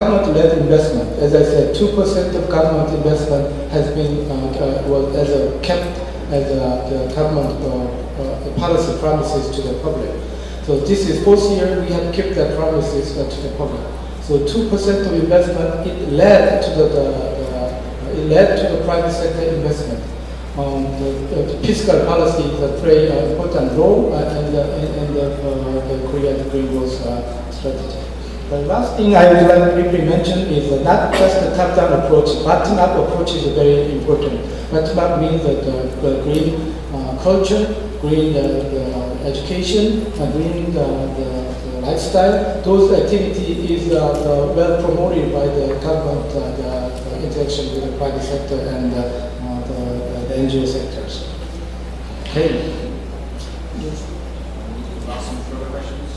government-led investment. As I said, 2% of government investment has been kept as the government policy promises to the public. So this is fourth year we have kept that promises to the public. So 2% of investment, it led to the private sector investment. The fiscal policy play an important role in the Korean Green Growth strategy. The last thing I would like to briefly mention is not just the top-down approach. Bottom-up approach is very important. Bottom-up means that the green culture, green education, green the lifestyle. Those activities is well promoted by the government, the interaction with the private sector and the NGO sectors. Okay. Yes. Some further questions?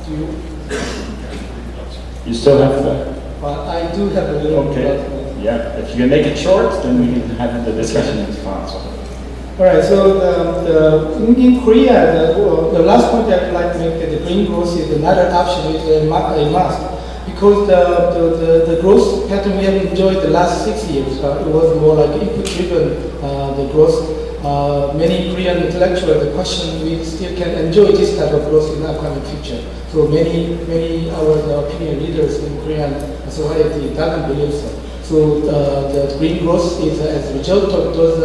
Do you? You still have that? Well, I do have a little. Okay. Yeah. If you can make it short, then we can have the discussion in advance. All right. So in Korea, the last point I'd like to make that the green growth is another option. It's a must. Because the growth pattern we have enjoyed the last 6 years, it was more like input-driven, the growth. Many Korean intellectuals question we still can enjoy this type of growth in the upcoming future. So many our opinion leaders in Korean society doesn't believe so. So the green growth is as a result of those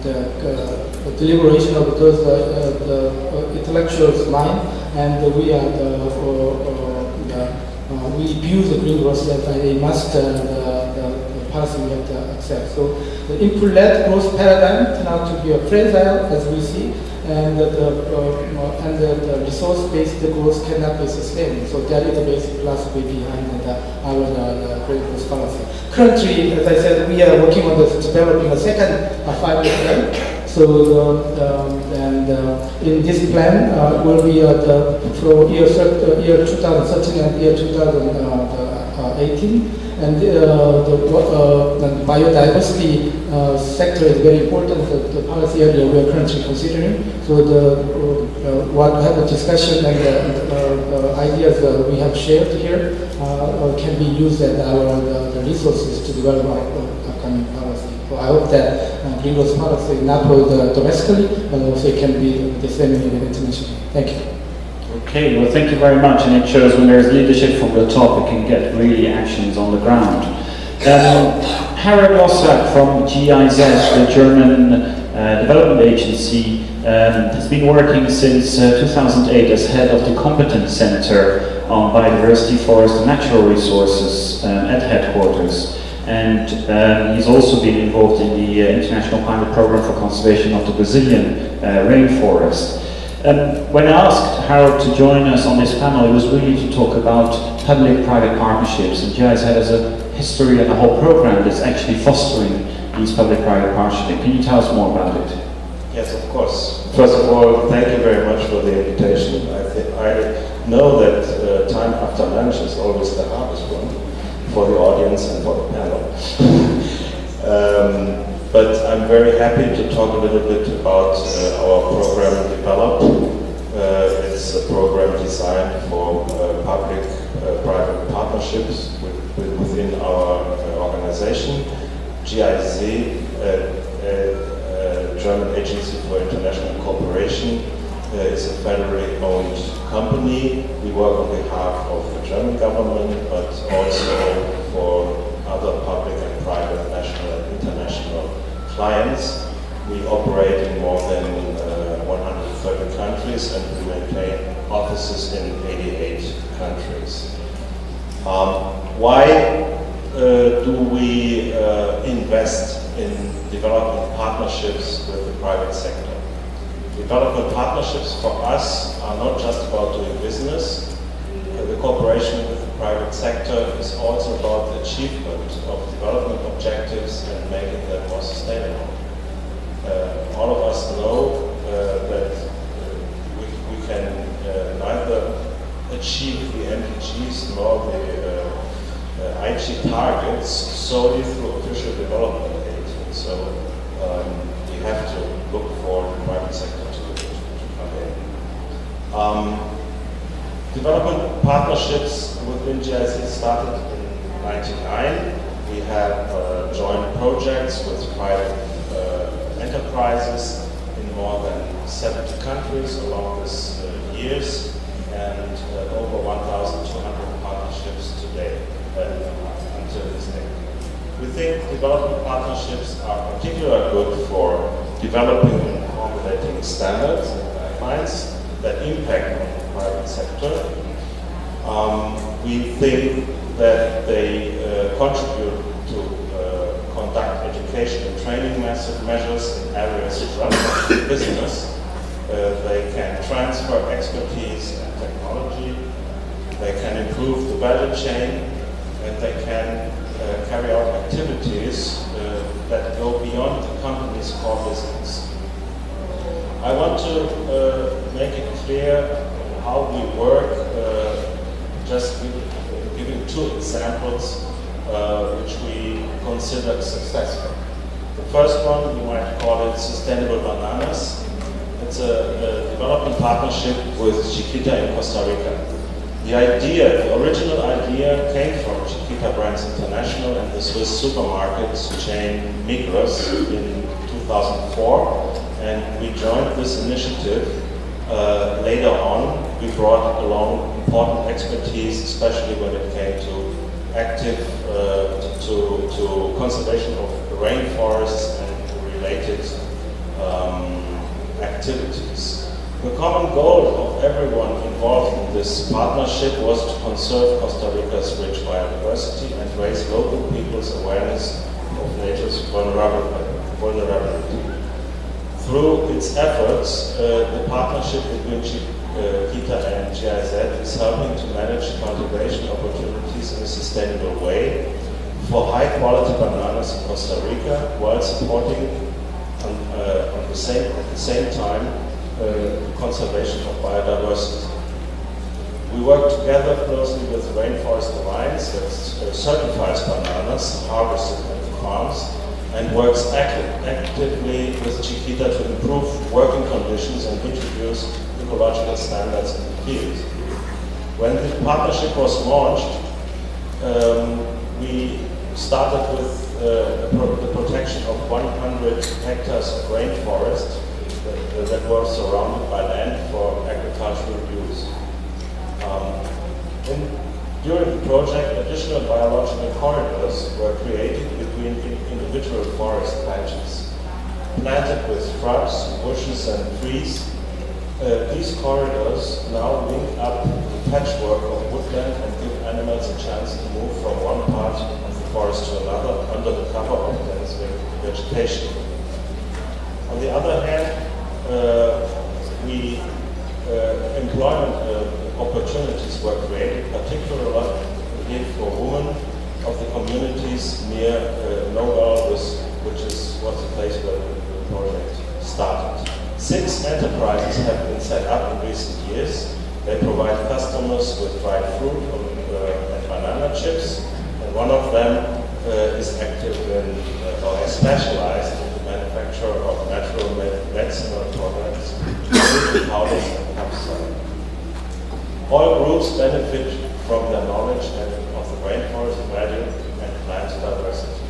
the deliberation of those intellectuals' mind, and we are we view the green growth as a must the policy we have to accept. So the input-led growth paradigm turned out to be a fragile, as we see, and the resource-based growth cannot be sustained. So that is the basic philosophy behind our green growth policy. Currently, as I said, we are working on developing a second 5-year plan. So in this plan will be for year 2013 and year 2018. And the biodiversity sector is very important, the policy area we are currently considering. So what we have a discussion and the ideas we have shared here can be used as the resources to develop our upcoming policy. So I hope that green growth policy not only domestically, but also can be disseminated internationally. Thank you. Okay, well thank you very much, and it shows when there's leadership from the top, it can get really actions on the ground. Harald Lossack from GIZ, the German development agency, has been working since 2008 as head of the Competence Center on Biodiversity, Forest and Natural Resources at headquarters. And he's also been involved in the International Climate Program for Conservation of the Brazilian rainforest. When I asked Harald to join us on this panel, it was really to talk about public-private partnerships, and GIZ has a history and a whole program that's actually fostering these public-private partnerships. Can you tell us more about it? Yes, of course. First of all, thank you very much for the invitation. I know that time after lunch is always the hardest one for the audience and for the panel. But I'm very happy to talk a little bit about our program Develop. It's a program designed for public-private partnerships within our organization. GIZ, German Agency for International Cooperation, is a federally owned company. We work on behalf of the German government, but also for other public and private national and international clients. We operate in more than 130 countries, and we maintain offices in 88 countries. Why do we invest in development partnerships with the private sector? Development partnerships for us are not just about doing business. The cooperation with the private sector is also about the achievement of development objectives and making them more sustainable. All of us know that we can neither achieve the MDGs nor the IG targets solely through official development aid. So we have to look for the private sector to come in. Development partnerships within GIZ started in 1999. We have joint projects with private enterprises in more than 70 countries along these years, and over 1,200 partnerships today until this day. We think development partnerships are particularly good for developing and formulating standards and guidelines that impact on the private sector. We think that they contribute to conduct education and training measures in areas relevant to business. They can transfer expertise and technology. They can improve the value chain, and they can carry out activities that go beyond the company's core business. I want to make it clear how we work, just giving two examples which we consider successful. The first one, you might call it Sustainable Bananas. It's a development partnership with Chiquita in Costa Rica. The original idea came from Chiquita Brands International and the Swiss supermarkets chain Migros in 2004, and we joined this initiative. Later on, we brought along important expertise, especially when it came to to conservation of rainforests and related activities. The common goal of everyone involved in this partnership was to conserve Costa Rica's rich biodiversity and raise local people's awareness of nature's vulnerability. Through its efforts, the partnership between Chiquita and GIZ is helping to manage cultivation opportunities in a sustainable way for high-quality bananas in Costa Rica, while supporting at the same time conservation of biodiversity. We work together closely with Rainforest Alliance that certifies bananas harvested at the farms, and works actively with Chiquita to improve working conditions and introduce ecological standards in the field. When the partnership was launched, we started with the protection of 100 hectares of rainforest that were surrounded by land for agricultural use. During the project, additional biological corridors were created between individual forest patches. Planted with shrubs, bushes and trees, these corridors now link up the patchwork of woodland and give animals a chance to move from one part of the forest to another under the cover of dense vegetation. On the other hand, employment opportunities were created, particularly for women of the communities near Nogal, which was the place where the project started. 6 enterprises have been set up in recent years. They provide customers with dried fruit and banana chips, and one of them is active in, or is specialized in the manufacture of natural medicinal products, including powders and capsules. All groups benefit from their knowledge of the rainforest value and plant diversity.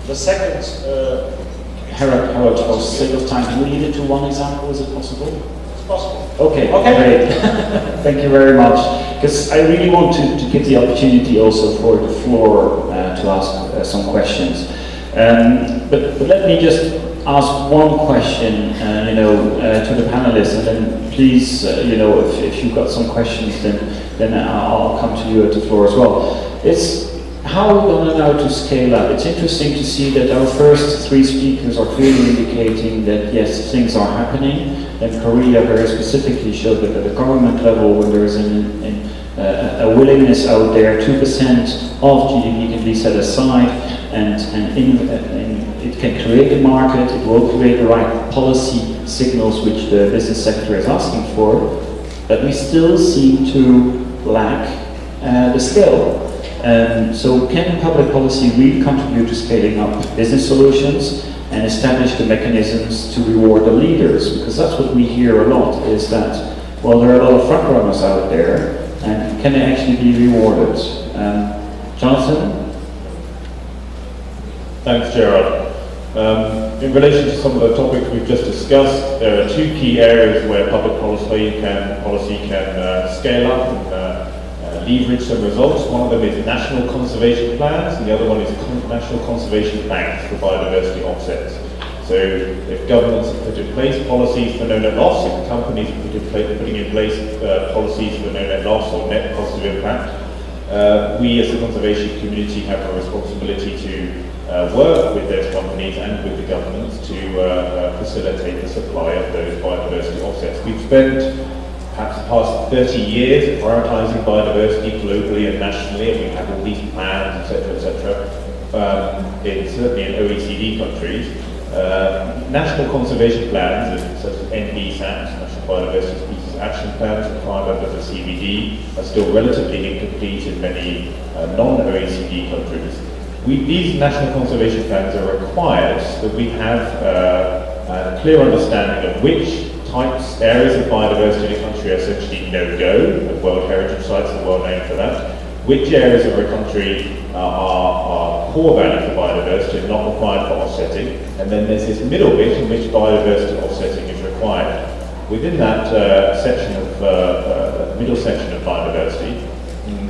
The second... Harold, for sake of time, can we lead it to one example? Is it possible? It's possible. Okay, great. Thank you very much. Because I really want to give the opportunity also for the floor to ask some questions. But let me just ask one question, to the panelists, and then please, if you've got some questions, then I'll come to you at the floor as well. It's how are we going to now to scale up? It's interesting to see that our first 3 speakers are clearly indicating that yes, things are happening, and Korea very specifically showed that at the government level, when there is a willingness out there, 2% of GDP can be set aside, and it can create a market, it will create the right policy signals which the business sector is asking for, but we still seem to lack the scale. So can public policy really contribute to scaling up business solutions and establish the mechanisms to reward the leaders? Because that's what we hear a lot, is that well, there are a lot of front runners out there, and can they actually be rewarded? Jonathan? Thanks, Gerard. In relation to some of the topics we've just discussed, there are two key areas where public policy can scale up and leverage some results. One of them is national conservation plans, and the other one is national conservation banks for biodiversity offsets. So if governments have put in place policies for no net loss, if companies are putting in place policies for no net loss or net positive impact, we as the conservation community have a responsibility to work with those companies and with the governments to facilitate the supply of those biodiversity offsets. We've spent perhaps the past 30 years prioritizing biodiversity globally and nationally, and we have all these plans, etc., certainly in OECD countries. National conservation plans, such as NBSAP, National Biodiversity Species Action Plans, required under the CBD, are still relatively incomplete in many non-OECD countries. These national conservation plans are required so that we have a clear understanding of which areas of biodiversity in a country are essentially no-go, and World Heritage Sites are well known for that, which areas of a country are core value for biodiversity and not required for offsetting, and then there's this middle bit in which biodiversity offsetting is required. Within that middle section of biodiversity,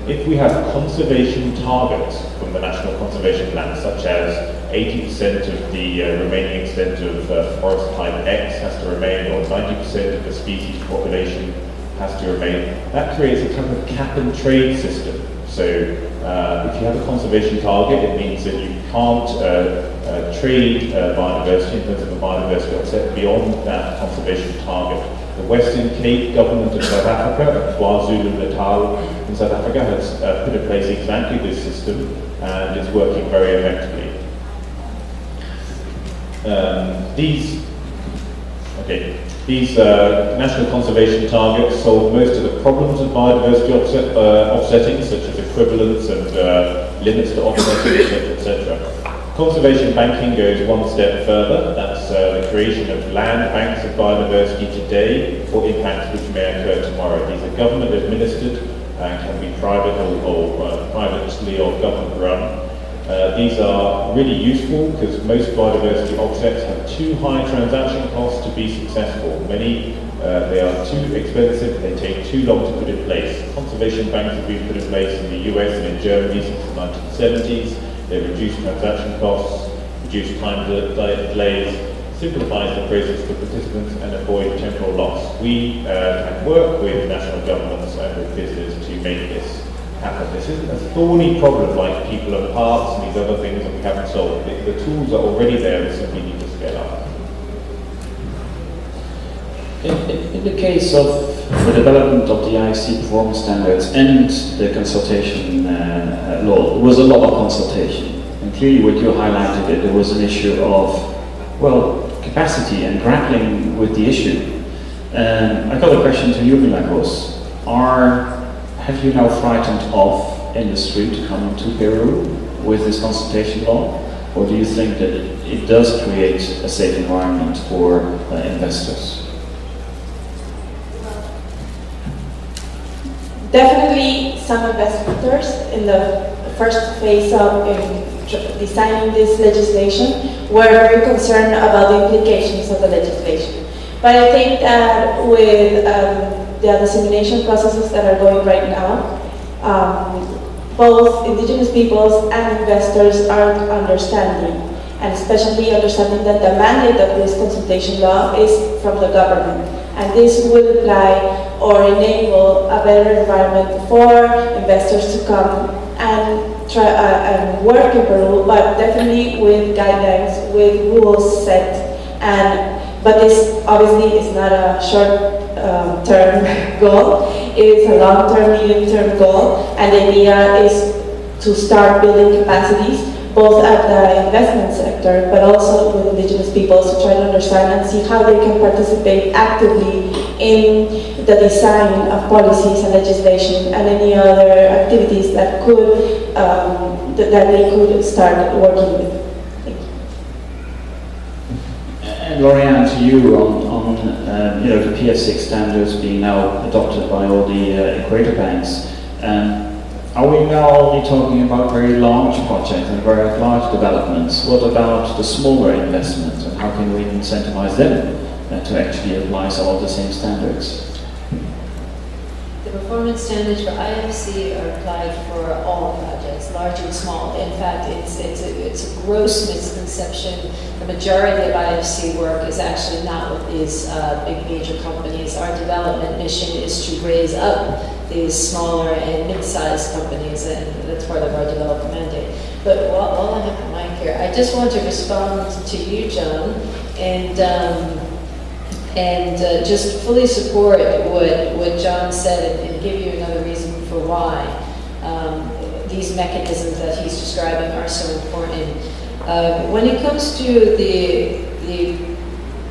if we have conservation targets from the National Conservation Plan, such as 80% of the remaining extent of forest type X has to remain, or 90% of the species population has to remain, that creates a kind of cap and trade system. So if you have a conservation target, it means that you can't trade biodiversity in terms of a biodiversity offset beyond that conservation target. The Western Cape government of South Africa, KwaZulu-Natal in South Africa, has put in place exactly this system, and it's working very effectively. These national conservation targets solve most of the problems of biodiversity offsetting, such as equivalence and limits to offsetting, etc. Conservation banking goes one step further. That's the creation of land banks of biodiversity today for impacts which may occur tomorrow. These are government administered and can be private or privately or government run. These are really useful because most biodiversity offsets have too high transaction costs to be successful. Many, they are too expensive, they take too long to put in place. Conservation banks have been put in place in the US and in Germany since the 1970s. They reduce transaction costs, reduce time delays, simplifies the process for participants and avoid temporal loss. We can work with national governments and with business to make this happen. This isn't a thorny problem like people and parts and these other things that we haven't solved. The tools are already there, we simply need to scale up. In the case of the development of the IC performance standards and the consultation law, there was a lot of consultation. And clearly what you highlighted, that there was an issue of, well, capacity and grappling with the issue. I got a question to you, Milagros. Have you now frightened off industry to come to Peru with this consultation law? Or do you think that it does create a safe environment for investors? Definitely some investors in the first phase of designing this legislation were very concerned about the implications of the legislation. But I think that with the dissemination processes that are going right now, both indigenous peoples and investors are understanding, and especially understanding that the mandate of this consultation law is from the government. And this will apply or enable a better environment for investors to come and try and work in Peru, but definitely with guidelines, with rules set. But this obviously is not a short-term goal. It is a long-term, medium-term goal, and the idea is to start building capacities both at the investment sector, but also with indigenous peoples to try to understand and see how they can participate actively in the design of policies and legislation and any other activities that could that they could start working with. Thank you. And Lorianne, to you on you know, the PF6 standards being now adopted by all the equator banks. Are we now only talking about very large projects and very large developments? What about the smaller investments, and how can we incentivize them to actually apply some of the same standards? The performance standards for IFC are applied for all projects, large and small. In fact, it's a gross misconception. The majority of IFC work is actually not with these big major companies. Our development mission is to raise up these smaller and mid-sized companies, and that's part of our development mandate. But while I have the mic here, I just want to respond to you, John, and just fully support what John said and give you another reason for why these mechanisms that he's describing are so important. When it comes to the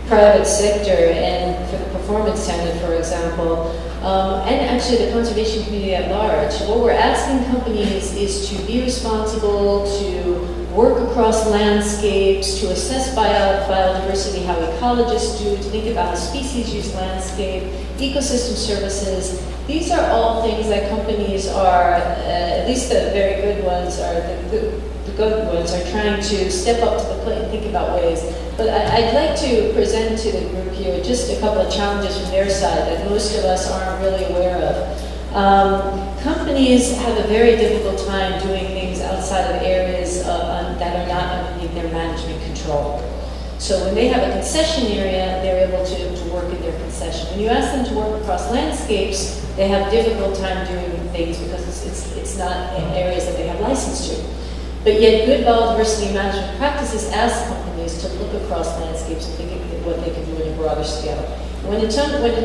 private sector and for the performance standard, for example, and actually the conservation community at large, what we're asking companies is to be responsible, to work across landscapes, to assess biodiversity, how ecologists do, to think about how species use landscape, ecosystem services. These are all things that companies are, at least the very good ones, the good ones are trying to step up to the plate and think about ways. But I'd like to present to the group here just a couple of challenges from their side that most of us aren't really aware of. Companies have a very difficult time doing things outside of areas that are not underneath their management control. So when they have a concession area, they're able to work in their concession. When you ask them to work across landscapes, they have a difficult time doing things because it's not in areas that they have license to. But yet good biodiversity management practices ask companies to look across landscapes and think of what they can do in a broader scale. When it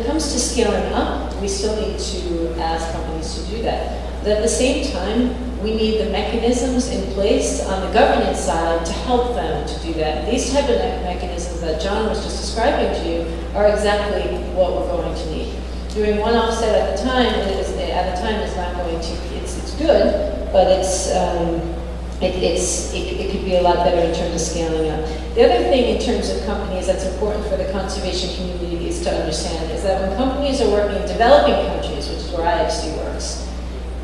comes to scaling up, we still need to ask companies to do that. But at the same time, we need the mechanisms in place on the governance side to help them to do that. These type of mechanisms that John was just describing to you are exactly what we're going to need. Doing one offset at a time is not going to. It's good, but it could be a lot better in terms of scaling up. The other thing in terms of companies that's important for the conservation community is to understand is that when companies are working in developing countries, which is where IFC works,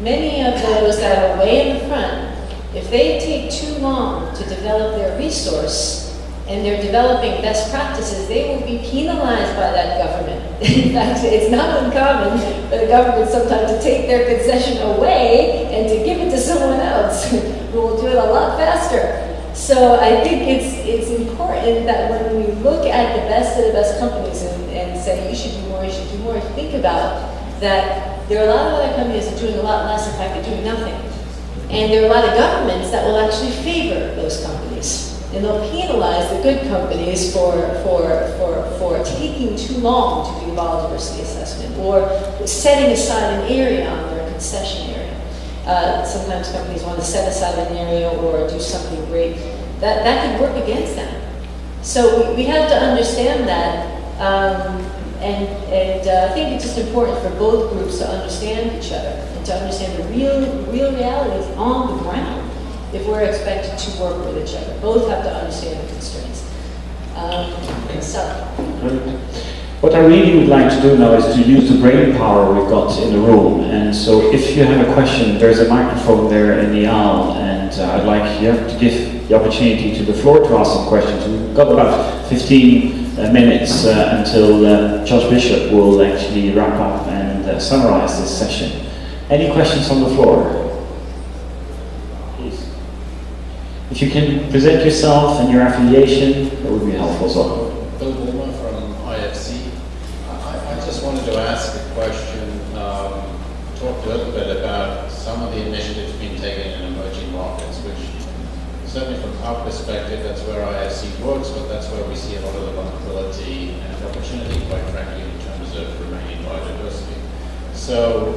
many of those that are way in the front, if they take too long to develop their resource and they're developing best practices, they will be penalized by that government. In fact, it's not uncommon for the government sometimes to take their concession away and to give it to someone else who will do it a lot faster. So I think it's important that when we look at the best of the best companies and say you should do more, think about that there are a lot of other companies that are doing a lot less, in fact they're doing nothing. And there are a lot of governments that will actually favor those companies. And they'll penalize the good companies for taking too long to do biodiversity assessment or setting aside an area on their concession area. Sometimes companies want to set aside an area or do something great. That could work against them. So we have to understand that, and I think it's just important for both groups to understand each other and to understand the real realities on the ground if we're expected to work with each other. Both have to understand the constraints. What I really would like to do now is to use the brain power we've got in the room. And so if you have a question, there's a microphone there in the aisle, and I'd like you to give the opportunity to the floor to ask some questions. We've got about 15 minutes until Josh Bishop will actually wrap up and summarize this session. Any questions on the floor? Please. If you can present yourself and your affiliation, that would be helpful as well. Bill Bulmer from IFC. I just wanted to ask a question, talk a little bit about some of the initiatives being taken in emerging markets, which certainly from our perspective, that's where IFC works, but that's where we see a lot of the vulnerability and opportunity, quite frankly, in terms of remaining biodiversity. So,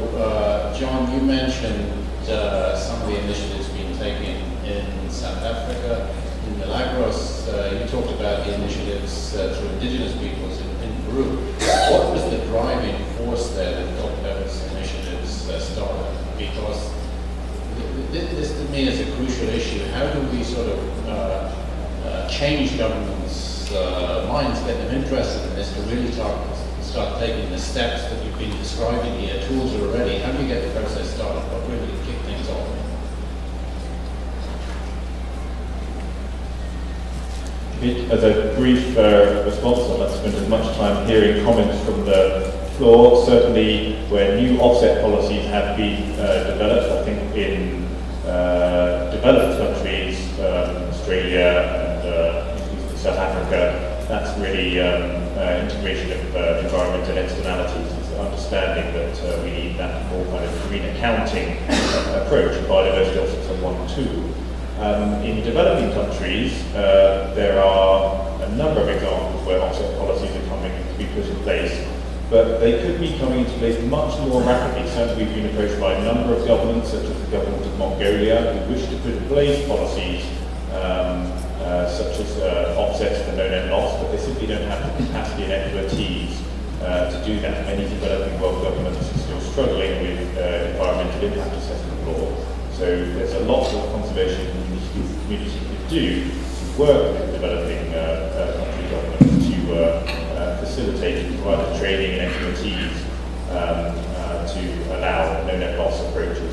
John, you mentioned some of the initiatives being taken in South Africa. In Milagros, you talked about the initiatives through indigenous peoples in Peru. What was the driving force there that got those initiatives started? Because this to me is a crucial issue. How do we sort of change governments' people's minds, get them interested in this to really start taking the steps that you've been describing here? Tools are already. How do you get the process started? What really kick things off? As a brief response, I'd like to spend as much time hearing comments from the floor. Certainly, where new offset policies have been developed, I think in developed countries, Australia and South Africa, that's really integration of environmental externalities. It's the understanding that we need that more kind of green accounting approach, and biodiversity offsets are one tool. In developing countries, there are a number of examples where offset policies are coming to be put in place, but they could be coming into place much more rapidly. Certainly we've been approached by a number of governments, such as the government of Mongolia, who wish to put in place policies such as offsets for no net loss, but they simply don't have the capacity and expertise to do that. Many developing world governments are still struggling with environmental impact assessment law. So there's a lot that conservation community could do to work with developing country governments to facilitate and provide the training and expertise to allow no net loss approaches